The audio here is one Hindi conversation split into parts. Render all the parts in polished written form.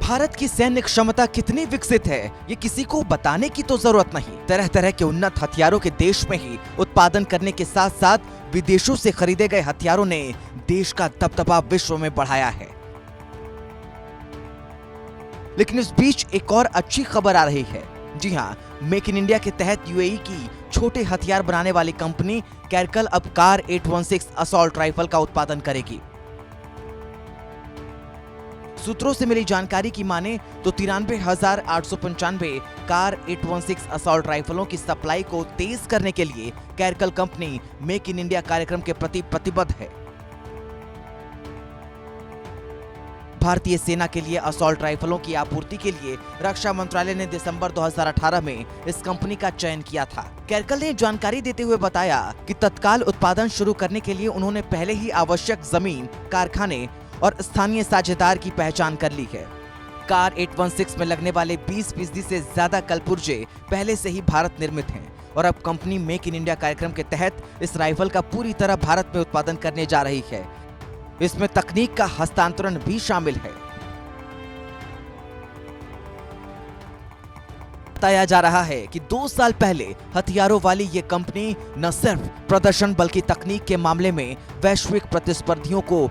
भारत की सैन्य क्षमता कितनी विकसित है ये किसी को बताने की तो जरूरत नहीं। तरह तरह के उन्नत हथियारों के देश में ही उत्पादन करने के साथ साथ विदेशों से खरीदे गए हथियारों ने देश का दबदबा विश्व में बढ़ाया है। लेकिन इस बीच एक और अच्छी खबर आ रही है। जी हाँ, मेक इन इंडिया के तहत यूएई की छोटे हथियार बनाने वाली कंपनी कैरकल अब कार 816 असॉल्ट राइफल का उत्पादन करेगी। सूत्रों से मिली जानकारी की माने तो 93,895 कार 816 असॉल्ट राइफलों की सप्लाई को तेज करने के लिए Caracal company make in India कार्यक्रम के प्रति प्रतिबद्ध है। भारतीय सेना के लिए असॉल्ट राइफलों की आपूर्ति के लिए रक्षा मंत्रालय ने दिसंबर 2018 में इस कंपनी का चयन किया था। कैरकल ने जानकारी देते हुए बताया कि तत्काल उत्पादन शुरू करने के लिए उन्होंने पहले ही आवश्यक जमीन, कारखाने और स्थानीय साझेदार की पहचान कर ली है। कार 816 में लगने वाले 20% से ज्यादा कलपुर्जे पहले से ही भारत निर्मित हैं और अब कंपनी मेक इन इंडिया कार्यक्रम के तहत इस राइफल का पूरी तरह भारत में उत्पादन करने जा रही है। इसमें तकनीक का हस्तांतरण भी शामिल है। बताया जा रहा है कि 2 साल पहले हथियारों वाली ये कंपनी न सिर्फ प्रदर्शन बल्कि तकनीक के मामले में वैश्विक प्रतिस्पर्धियों को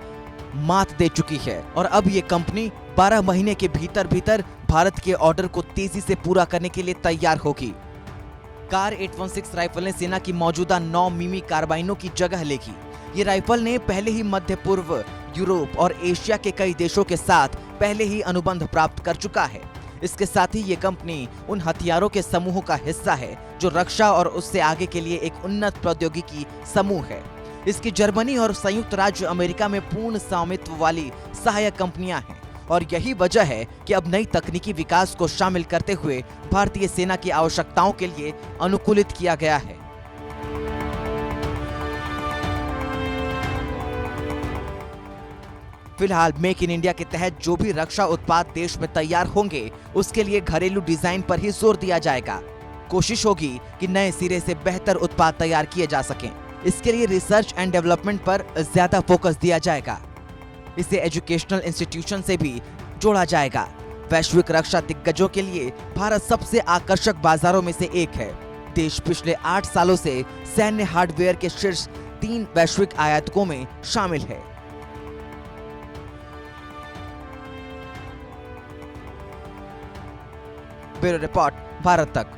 मात दे चुकी है और अब ये कंपनी 12 महीने के भीतर भीतर भारत के ऑर्डर को तेजी से पूरा करने के लिए तैयार होगी। कार 816 राइफल ने सेना की मौजूदा 9 मिमी कार्बाइनों की जगह लेगी। ये राइफल ने पहले ही मध्य पूर्व, यूरोप और एशिया के कई देशों के साथ पहले ही अनुबंध प्राप्त कर चुका है। इसके साथ ही ये कंपनी उन हथियारों के समूह का हिस्सा है जो रक्षा और उससे आगे के लिए एक उन्नत प्रौद्योगिकी समूह है। इसकी जर्मनी और संयुक्त राज्य अमेरिका में पूर्ण स्वामित्व वाली सहायक कंपनियां हैं और यही वजह है कि अब नई तकनीकी विकास को शामिल करते हुए भारतीय सेना की आवश्यकताओं के लिए अनुकूलित किया गया है। फिलहाल मेक इन इंडिया के तहत जो भी रक्षा उत्पाद देश में तैयार होंगे उसके लिए घरेलू डिजाइन पर ही जोर दिया जाएगा। कोशिश होगी कि नए सिरे से बेहतर उत्पाद तैयार किए जा सकें। इसके लिए रिसर्च एंड डेवलपमेंट पर ज्यादा फोकस दिया जाएगा। इसे एजुकेशनल इंस्टीट्यूशन से भी जोड़ा जाएगा। वैश्विक रक्षा दिग्गजों के लिए भारत सबसे आकर्षक बाजारों में से एक है। देश पिछले 8 सालों से सैन्य हार्डवेयर के शीर्ष 3 वैश्विक आयातकों में शामिल है। ब्यूरो रिपोर्ट, भारत तक।